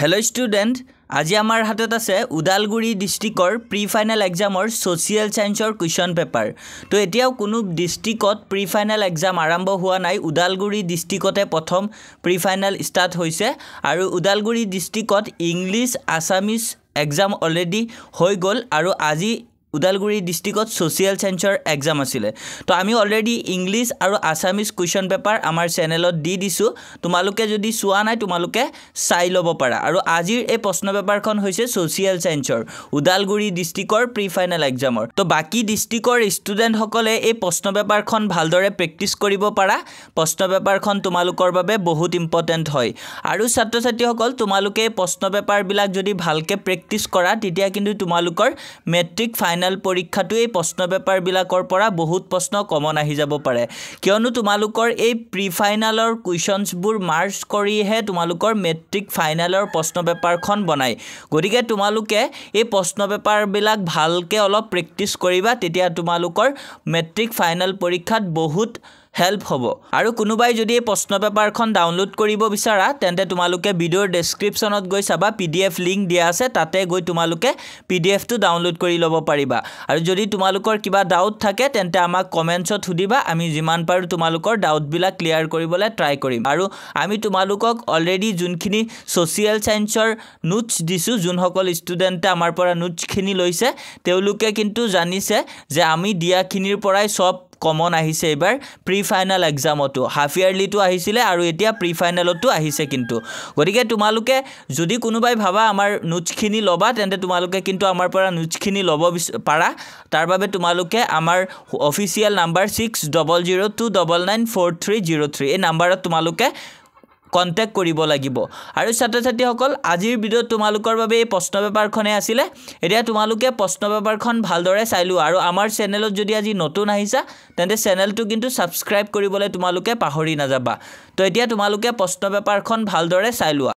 Hello student, আজি আমাৰ হাতত আছে উদালগুৰি ডিস্ট্ৰিক্টৰ প্ৰি ফাইনাল এক্সামৰ সোশিয়েল সায়েন্সৰ কুৱেশ্যন পেপাৰ তো এতিয়াও কোনো ডিস্ট্ৰিক্টত প্ৰি ফাইনাল এক্সাম আৰম্ভ হোৱা নাই উদালগুৰি ডিস্ট্ৰিক্টতে প্ৰথম প্ৰি ফাইনাল ষ্টাৰ্ট হৈছে আৰু উদালগুৰি ডিস্ট্ৰিক্টত ইংলিশ আসামিজ এক্সাম অলৰেডি হৈ গল আৰু আজি উদালগুৰি ডিস্ট্ৰিক্টত সোশিয়েল সায়েন্সৰ এক্সাম আছিলে তো আমি অলৰেডি ইংলিশ আৰু আসামিজ কুৱেশ্যন পেপাৰ আমাৰ চেনেলত দি দিছো তোমালোকে যদি চোৱা নাই তোমালোকে চাই ল'ব পাৰা আৰু আজিৰ এই প্ৰশ্ন পেপাৰখন হৈছে সোশিয়েল সায়েন্সৰ উদালগুৰি ডিস্ট্ৰিক্টৰ প্ৰি ফাইনাল এক্সামৰ তো বাকি ডিস্ট্ৰিক্টৰ ষ্টুডেন্ট সকলে এই প্ৰশ্ন পেপাৰখন ভালদৰে প্ৰেক্টিস কৰিব পাৰা প্ৰশ্ন পেপাৰখন তোমালোকৰ বাবে বহুত ইম্পৰ্টেন্ট হয় আৰু ছাত্ৰ ছাত্ৰীসকল তোমালোকে প্ৰশ্ন পেপাৰ বিলাক যদি ভালকে প্ৰেক্টিস কৰা তেতিয়া কিন্তু তোমালোকৰ মেট্ৰিক ফাইনাল পৰীক্ষাটো এই প্ৰশ্ন পেপাৰ বিলাকৰ পৰা বহুত প্ৰশ্ন কমন আহি যাব পাৰে কিয়নো তোমালোকৰ এই প্ৰি ফাইনালৰ কুৱেশ্যনছ বোৰ মাৰ্চ কৰিহে তোমালোকৰ মেট্ৰিক ফাইনালৰ প্ৰশ্ন পেপাৰখন বনাই গতিকে তোমালোকে এই প্ৰশ্ন পেপাৰ বিলাক ভালকে অলপ প্ৰেক্টিস কৰিবা তেতিয়া তোমালোকৰ মেট্ৰিক ফাইনাল পৰীক্ষাত বহুত হেল্প হ'ব আৰু কোনোবাই যদি এই প্ৰশ্ন পেপাৰখন ডাউনলোড কৰিব বিচাৰা তেন্তে তোমালোকে ভিডিওৰ ডেসক্ৰিপচনত গৈ চাবা পিডিএফ লিংক দিয়া আছে তাতে গৈ তোমালোকে পিডিএফ টো ডাউনলোড কৰি ল'ব পাৰিবা আৰু যদি তোমালোকৰ কিবা ডাউট থাকে তেন্তে আমাক কমেন্টছত সুধিবা আমি যিমান পাৰো তোমালোকৰ ডাউট বিলাক ক্লিয়াৰ কৰিবলৈ ট্ৰাই কৰিম আৰু আমি তোমালোকক অলৰেডি যোনখিনি সোশিয়েল সায়েন্সৰ নোটস দিছো যোনসকল ষ্টুডেন্টে আমাৰ পৰা নোটস খিনি লৈছে তেওঁলোকে কিন্তু জানিছে যে আমি দিয়াখিনিৰ পৰাই সব কমন আহিছে এবাৰ প্ৰি ফাইনাল এক্সামটো হাফ ইয়াৰলিটো আহিছিলে আৰু এতিয়া প্ৰি ফাইনালটো আহিছে কিন্তু গতিকে তোমালোকে যদি কোনোবাই ভাবা আমাৰ নোটছখিনি লবা তেন্তে তোমালোকে কিন্তু আমাৰ পৰা নোটছখিনি লব পাৰা তাৰ বাবে তোমালোকে আমাৰ অফিচিয়েল নাম্বাৰ 6002994303 এই নাম্বাৰত তোমালোকে কন্টাক্ট কৰিব লাগিব আৰু ছাত্ৰ ছাত্ৰীসকল আজিৰ ভিডিঅ'ত তোমালোকৰ বাবে এই প্ৰশ্ন পেপাৰখনে আছিল এতিয়া তোমালোকে প্ৰশ্ন পেপাৰখন ভালদৰে চাইলো আৰু আমাৰ চেনেলত যদি আজি নতুন আহিছা তেন্তে চেনেলটো কিন্তু সাবস্ক্ৰাইব কৰিবলৈ তোমালোকে পাহৰি নাযাবা তো এতিয়া তোমালোকে প্ৰশ্ন পেপাৰখন ভালদৰে চাইলোৱা